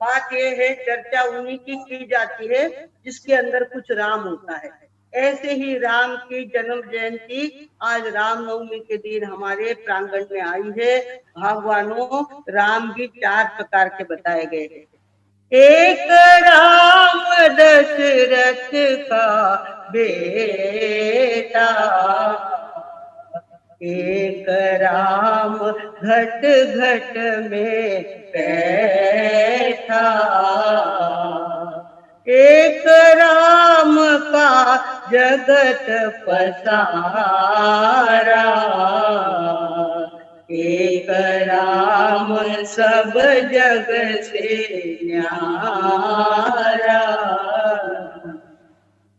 बात ये है, चर्चा उन्हीं की जाती है जिसके अंदर कुछ राम होता है। ऐसे ही राम की जन्म जयंती आज रामनवमी के दिन हमारे प्रांगण में आई है। भगवानों, राम भी 4 प्रकार के बताए गए हैं। एक राम दशरथ का बेटा, एक राम घट घट में बैठा, एक राम का जगत पसारा, एक राम सब जग से न्यारा।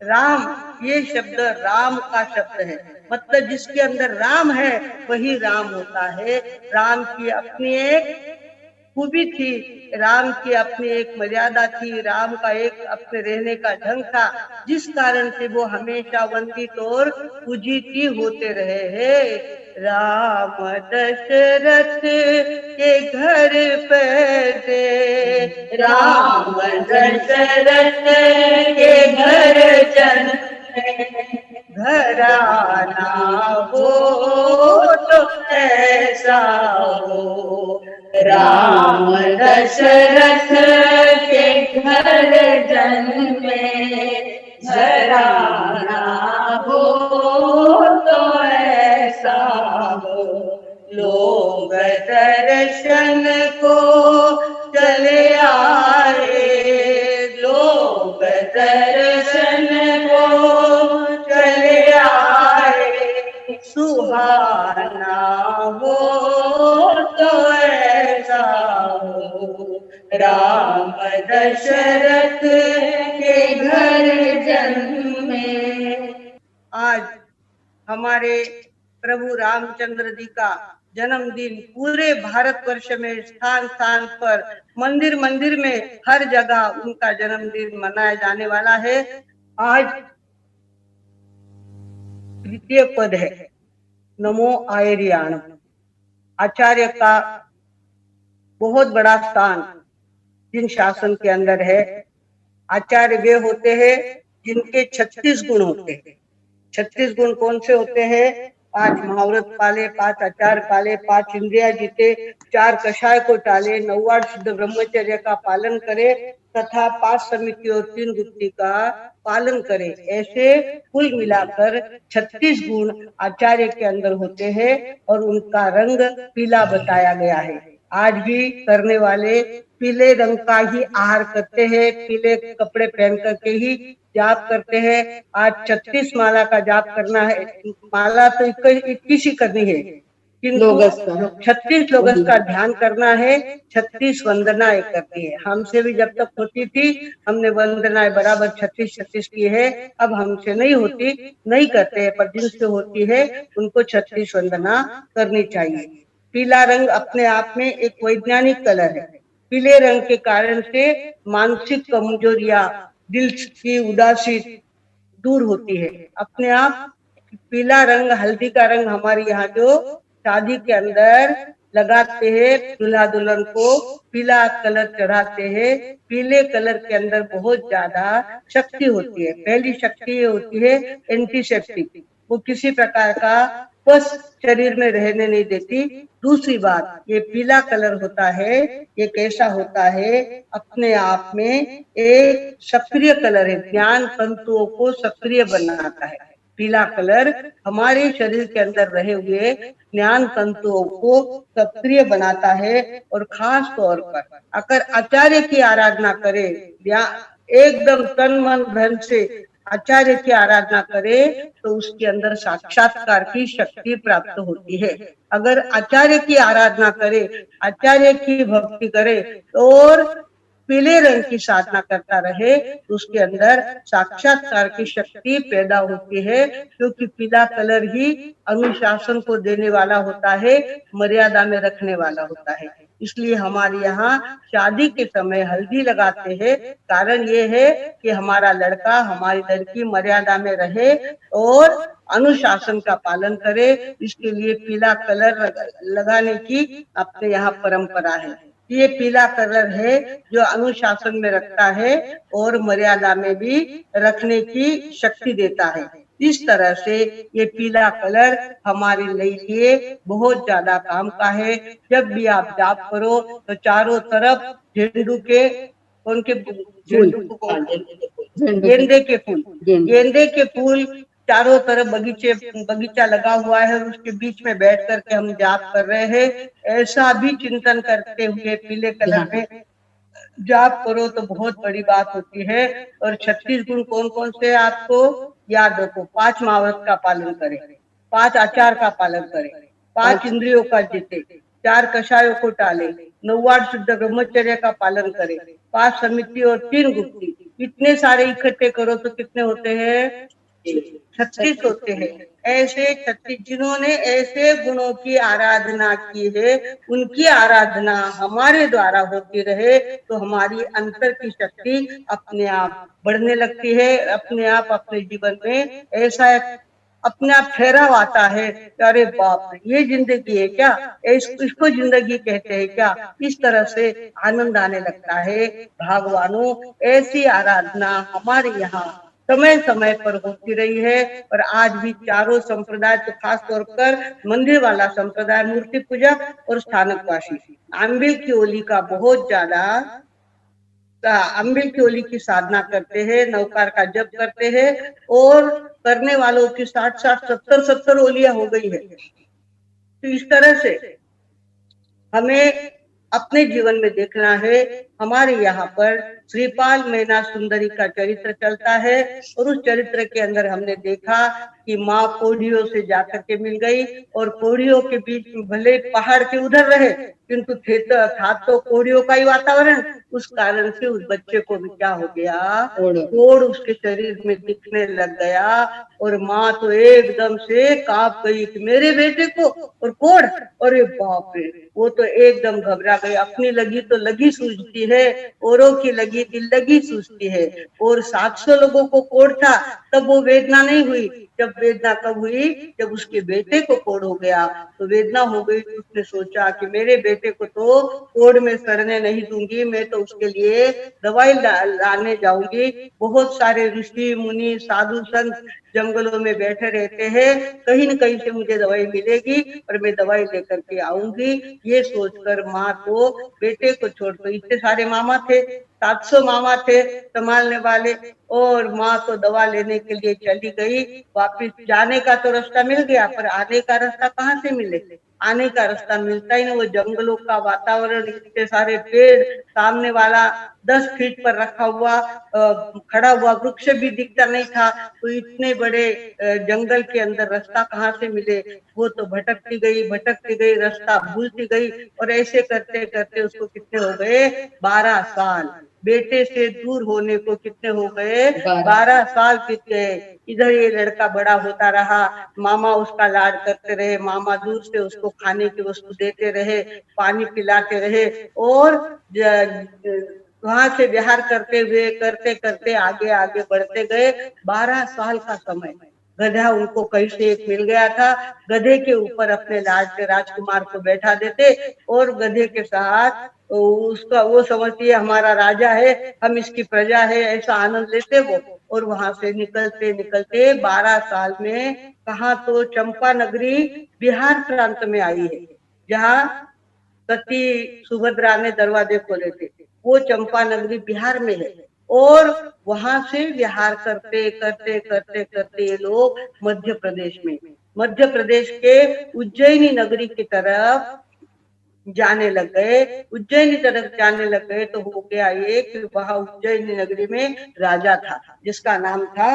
राम, ये शब्द राम का शब्द है, मतलब जिसके अंदर राम है वही राम होता है। राम की अपनी एक खूबी थी, राम की अपनी एक मर्यादा थी, राम का एक अपने रहने का ढंग था, जिस कारण से वो हमेशा वंदित और पूजित होते रहे हैं। राम दशरथ के घर पैदे, राम दशरथ के घर जन, घराना हो तो ऐसा हो, राम दशरथ के घर जन्मे, घराना हो तो ऐसा हो। लोग दर्शन को चले आए, लोग दर्शन को चले आए, सुहाना हो तो ऐसा हो, राम दशरथ के घर जन्मे। आज हमारे प्रभु रामचंद्र जी का जन्मदिन पूरे भारतवर्ष में स्थान स्थान पर, मंदिर मंदिर में, हर जगह उनका जन्मदिन मनाया जाने वाला है। आज तृतीय पद है, नमो आयर्याण। आचार्य का बहुत बड़ा स्थान जिन शासन के अंदर है। आचार्य वे होते हैं जिनके 36 गुण होते हैं। 36 गुण कौन से होते हैं? 5 महाव्रत पाले, 5 आचार पाले, 5 इंद्रिया जीते, 4 कषाय को टाले, 9 शुद्ध ब्रह्मचर्य का पालन करे तथा 5 समिति और 3 गुप्ती का पालन करे। ऐसे कुल मिलाकर 36 गुण आचार्य के अंदर होते हैं और उनका रंग पीला बताया गया है। आज भी करने वाले पीले रंग का ही आहार करते हैं, पीले कपड़े पहन करके ही जाप करते हैं। आज 36 माला का जाप करना है। माला तो 21 ही करनी है, किंतु 36 लोगस का ध्यान करना है, 36 वंदनाएं करनी है। हमसे भी जब तक होती थी हमने वंदनाएं बराबर 36 की है। अब हमसे नहीं होती, नहीं करते, पर जिनसे होती है उनको 36 वंदना करनी चाहिए। पीला रंग अपने आप में एक वैज्ञानिक कलर है। पीले रंग के कारण से मानसिक कमजोरियां, दिल की उदासी दूर होती है अपने आप। पीला रंग, हल्दी का रंग हमारे यहाँ जो शादी के अंदर लगाते हैं, दूल्हा दुल्हन को पीला कलर चढ़ाते हैं। पीले कलर के अंदर बहुत ज्यादा शक्ति होती है। पहली शक्ति ये होती है एंटीसेप्टिक, वो किसी प्रकार का बस शरीर में रहने नहीं देती। दूसरी बात, ये पीला कलर होता है, ये कैसा होता है? अपने आप में एक सक्रिय कलर है, ज्ञान तंतुओं को सक्रिय बनाता है। पीला कलर हमारे शरीर के अंदर रहे हुए ज्ञान तंतुओं को सक्रिय बनाता है। और खास तौर पर अगर आचार्य की आराधना करे, एकदम तन मन धन से आचार्य की आराधना करे तो उसके अंदर साक्षात्कार की शक्ति प्राप्त होती है। अगर आचार्य की आराधना करे, आचार्य की भक्ति करे और पीले रंग की साधना करता रहे तो उसके अंदर साक्षात्कार की शक्ति पैदा होती है, क्योंकि पीला कलर ही अनुशासन को देने वाला होता है, मर्यादा में रखने वाला होता है। इसलिए हमारे यहाँ शादी के समय हल्दी लगाते हैं। कारण ये है कि हमारा लड़का, हमारी लड़की मर्यादा में रहे और अनुशासन का पालन करे। इसके लिए पीला कलर लगाने की अपने यहाँ परंपरा है। ये पीला कलर है जो अनुशासन में रखता है और मर्यादा में भी रखने की शक्ति देता है। इस तरह से ये पीला कलर हमारे लिए बहुत ज्यादा काम का है। जब भी आप जाप करो तो चारों तरफ झंडू के उनके गेंदे के फूल चारों तरफ बगीचा लगा हुआ है और उसके बीच में बैठ करके हम जाप कर रहे हैं। ऐसा भी चिंतन करते हुए पीले कलर में जाप करो तो बहुत बड़ी बात होती है। और 36 गुण कौन कौन से आपको याद रखो। 5 महाव्रत का पालन करें, 5 आचार का पालन करें, 5 इंद्रियों का जीते, 4 कषायों को टाले, 9 शुद्ध ब्रह्मचर्य का पालन करें, 5 समिति और 3 गुप्ती। इतने सारे इकट्ठे करो तो कितने होते हैं? 36 होते हैं। ऐसे 36 जिन्होंने ऐसे गुणों की आराधना की है, उनकी आराधना हमारे द्वारा होती रहे तो हमारी अंतर की शक्ति अपने आप बढ़ने लगती है। अपने आप अपने जीवन में ऐसा अपने आप ठहराव आता है। अरे बाप रे, ये जिंदगी है क्या? इसको जिंदगी कहते हैं क्या? इस तरह से आनंद आने लगता है। भगवानों, ऐसी आराधना हमारे यहाँ समय समय पर होती रही है। और आज भी चारों संप्रदाय, तो खास तौर पर मंदिर वाला संप्रदाय, मूर्ति पूजक और स्थानकवासी अम्बिल की ओली का बहुत ज्यादा अम्बिल की ओली की साधना करते हैं, नवकार का जप करते हैं। और करने वालों की 60-60, 70-70 ओलियां हो गई है। तो इस तरह से हमें अपने जीवन में देखना है। हमारे यहाँ पर श्रीपाल मैना सुंदरी का चरित्र चलता है और उस चरित्र के अंदर हमने देखा कि माँ पौड़ियों से जाकर के मिल गई और पौड़ियों के बीच में भले पहाड़ के उधर रहे, किंतु था तो पौड़ियों का ही वातावरण। उस कारण से उस बच्चे को भी क्या हो गया? कोढ़ उसके शरीर में दिखने लग गया। और माँ तो एकदम से कांप गई कि मेरे बेटे को और कोढ़, अरे बाप रे, वो तो एकदम घबरा गई। अपनी लगी तो लगी सूझती है, औरों की लगी दिल लगी सूझती है। और 700 लोगों को कोढ़ था, तब वो वेदना नहीं हुई। जब वेदना कब हुई? जब उसके बेटे को कोढ़ हो गया तो वेदना हो गई। तो उसने सोचा कि मेरे बेटे को तो कोढ़ में सड़ने नहीं दूंगी, मैं तो उसके लिए दवाई लाने जाऊंगी। बहुत सारे ऋषि मुनि साधु संत जंगलों में बैठे रहते हैं, कहीं न कहीं से मुझे दवाई मिलेगी और मैं दवाई लेकर के आऊंगी। ये सोचकर माँ को बेटे को छोड़कर, इतने सारे मामा थे, 700 मामा थे संभालने वाले, और माँ तो दवा लेने के लिए चली गई। वापिस जाने का तो रास्ता मिल गया, पर आने का रास्ता कहाँ से मिले? आने का रास्ता मिलता ही नहीं। वो जंगलों का वातावरण, इतने सारे पेड़, सामने वाला 10 फीट पर रखा हुआ खड़ा हुआ वृक्ष भी दिखता नहीं था। तो इतने बड़े जंगल के अंदर रास्ता कहाँ से मिले? वो तो भटकती गई, रास्ता भूलती गई। और ऐसे करते करते उसको कितने हो गए? 12 साल। बेटे से दूर होने को कितने हो गए? 12 साल बीत गए। इधर ये लड़का बड़ा होता रहा, मामा उसका लाड करते रहे, मामा दूर से उसको खाने की वस्तु देते रहे, पानी पिलाते रहे। और वहां से विहार करते हुए करते करते आगे आगे बढ़ते गए। 12 साल का समय। गधा उनको कहीं से एक मिल गया था, गधे के ऊपर अपने लाड राजकुमार को बैठा देते और गधे के साथ उसका, वो समझती है हमारा राजा है, हम इसकी प्रजा है, ऐसा आनंद लेते वो। और वहां से निकलते निकलते 12 साल में कहा तो चंपा नगरी बिहार प्रांत में आई है, जहाँ सती सुभद्रा ने दरवाजे खोले थे। वो चंपा नगरी बिहार में है। और वहां से विहार करते करते करते करते ये लोग मध्य प्रदेश के उज्जैनी नगरी की तरफ जाने लग गए। उज्जैनी तरफ जाने लग गए तो हो गया ये कि वहां उज्जैनी नगरी में राजा था जिसका नाम था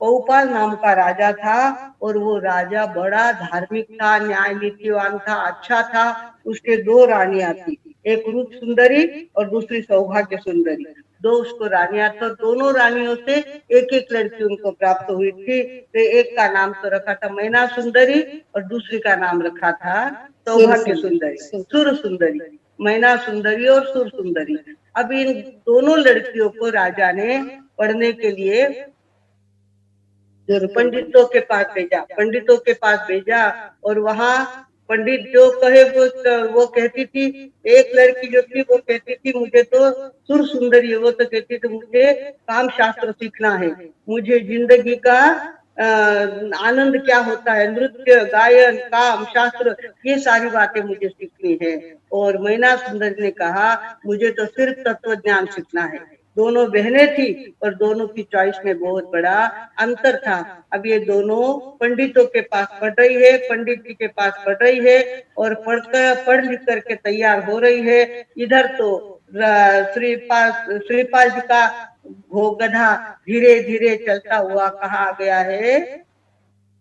पहुपाल नाम का राजा था। और वो राजा बड़ा धार्मिक था, न्याय नीतिवान था, अच्छा था। उसके 2 रानियां थी, एक रूप सुंदरी और दूसरी सौभाग्य सुंदरी। 2 उसको रानियां तो दोनों रानियों से एक एक लड़की उनको प्राप्त हुई थी। तो एक का नाम तो रखा था मैना सुंदरी और दूसरी का नाम रखा था सौभाग्य सुंदरी, सुर सुंदरी। मैना सुंदरी और सुर सुंदरी। अब इन दोनों लड़कियों को राजा ने पढ़ने के लिए पंडितों के पास भेजा और वहां पंडित जो कहे वो कहती थी। एक लड़की जो थी वो कहती थी मुझे तो सुर सुंदरी है, वो तो कहती थी मुझे काम शास्त्र सीखना है, मुझे जिंदगी का आनंद क्या होता है, नृत्य गायन काम शास्त्र ये सारी बातें मुझे सीखनी है। और मैना सुंदरी ने कहा मुझे तो सिर्फ तत्व ज्ञान सीखना है। दोनों बहनें थी और दोनों की चॉइस में बहुत बड़ा अंतर था। अब ये दोनों पंडितों के पास पढ़ रही है, पंडित जी के पास पढ़ रही है और पढ़ लिख करके तैयार हो रही है। इधर तो श्रीपाल जी का गधा धीरे धीरे चलता हुआ कहा गया है,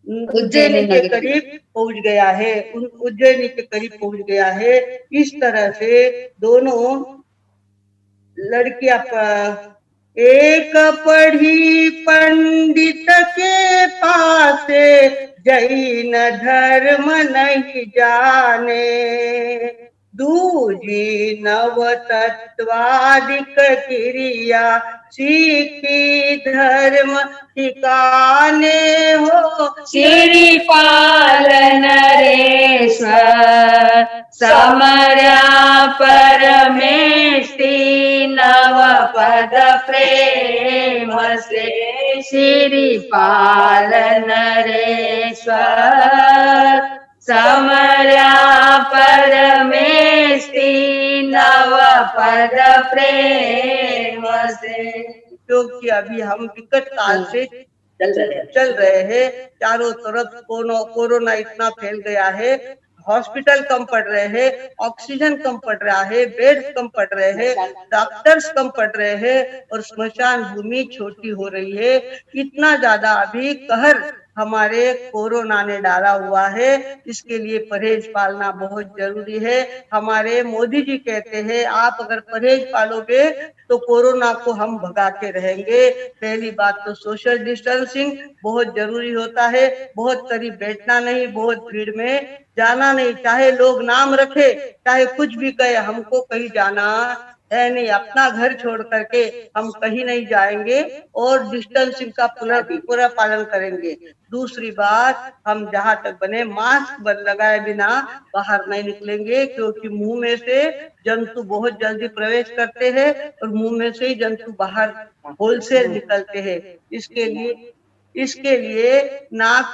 उज्जैनी के करीब पहुंच गया है, उज्जैनी के करीब पहुंच गया है। इस तरह से दोनों लड़कियां एक पढ़ी पंडित के पास, जैन धर्म नहीं जाने, दूजी नव तत्वादिक क्रिया सीखी धर्म ठिकाने हो। श्रीपाल नरेश्वर समर्या परमेष्टि नव पद प्रेम से, श्रीपाल नरेश्वर समर्या परमेष्टि नव पद प्रेम से। क्योंकि अभी हम विकट काल से चल रहे हैं, चारों तरफ कोरोना इतना फैल गया है, हॉस्पिटल कम पड़ रहे हैं, ऑक्सीजन कम पड़ रहा है, बेड्स कम पड़ रहे हैं, डॉक्टर्स कम पड़ रहे हैं और स्मशान भूमि छोटी हो रही है। इतना ज्यादा अभी कहर हमारे कोरोना ने डाला हुआ है, इसके लिए परहेज पालना बहुत जरूरी है। हमारे मोदी जी कहते हैं आप अगर परहेज पालोगे तो कोरोना को हम भगा के रहेंगे। पहली बात तो सोशल डिस्टेंसिंग बहुत जरूरी होता है, बहुत करीब बैठना नहीं, बहुत भीड़ में जाना नहीं, चाहे लोग नाम रखे चाहे कुछ भी कहे, हमको कहीं जाना है नहीं, अपना घर छोड़ करके हम कहीं नहीं जाएंगे और डिस्टेंसिंग का पूरा पालन करेंगे। दूसरी बात, हम जहाँ तक बने मास्क लगाए बिना बाहर नहीं निकलेंगे, क्योंकि मुंह में से जंतु बहुत जल्दी प्रवेश करते हैं और मुंह में से ही जंतु बाहर होलसेल निकलते हैं। इसके लिए नाक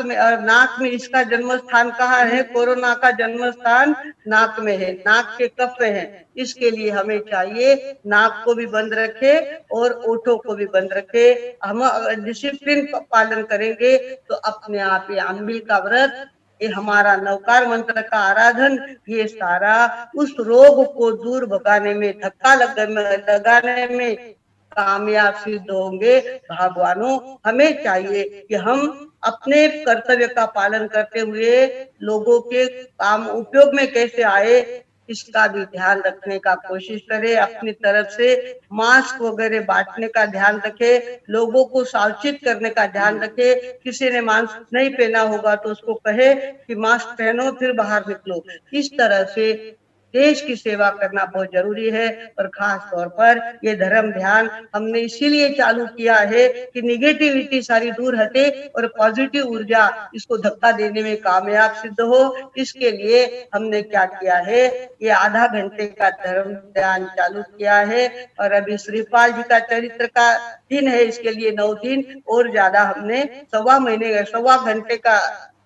में इसका जन्म स्थान कहाँ है? कोरोना का जन्म स्थान नाक में है, नाक के कफ में है। इसके लिए हमें चाहिए नाक को भी बंद रखे और ओठों को भी बंद रखे। हम डिसिप्लिन पालन करेंगे तो अपने आप ये अम्बिल का व्रत, ये हमारा नवकार मंत्र का आराधन, ये सारा उस रोग को दूर भगाने में, धक्का लगाने में कामयाब सिद्ध होंगे। भगवानों, हमें चाहिए कि हम अपने कर्तव्य का पालन करते हुए लोगों के काम उपयोग में कैसे आए, इसका भी ध्यान रखने का कोशिश करें। अपनी तरफ से मास्क वगैरह बांटने का ध्यान रखे, लोगों को सावचेत करने का ध्यान रखे। किसी ने मास्क नहीं पहना होगा तो उसको कहे कि मास्क पहनो फिर बाहर निकलो। इस तरह से देश की सेवा करना बहुत जरूरी है। और खास तौर पर ये धर्म ध्यान हमने इसीलिए चालू किया है कि निगेटिविटी सारी दूर हटे और पॉजिटिव ऊर्जा इसको धक्का देने में कामयाब सिद्ध हो। इसके लिए हमने क्या किया है, ये आधा घंटे का धर्म ध्यान चालू किया है और अभी श्रीपाल जी का चरित्र का दिन है, इसके लिए 9 दिन और ज्यादा हमने सवा घंटे का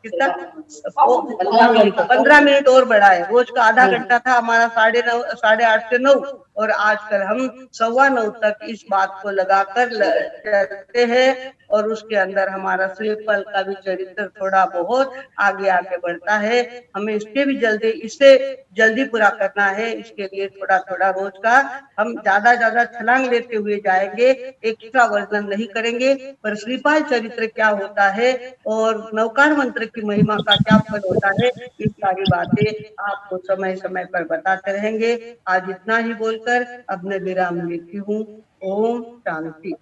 कितना 15 मिनट और बढ़ा है। रोज का आधा घंटा था हमारा 8:30 से 9 और आजकल हम 9:15 तक इस बात को लगाकर चलते हैं और उसके अंदर हमारा श्रीफल का भी चरित्र थोड़ा बहुत आगे आगे बढ़ता है। हमें इससे जल्दी पूरा करना है। इसके लिए थोड़ा थोड़ा रोज का हम ज्यादा छलांग लेते हुए जाएंगे, एक्स्ट्रा वर्जन नहीं करेंगे। पर श्रीपाल चरित्र क्या होता है और नवकार मंत्र की महिमा का क्या फल होता है, ये सारी बातें आपको समय समय पर बताते रहेंगे। आज इतना ही बोलकर अपने विराम लेती हूँ। ओम शांति।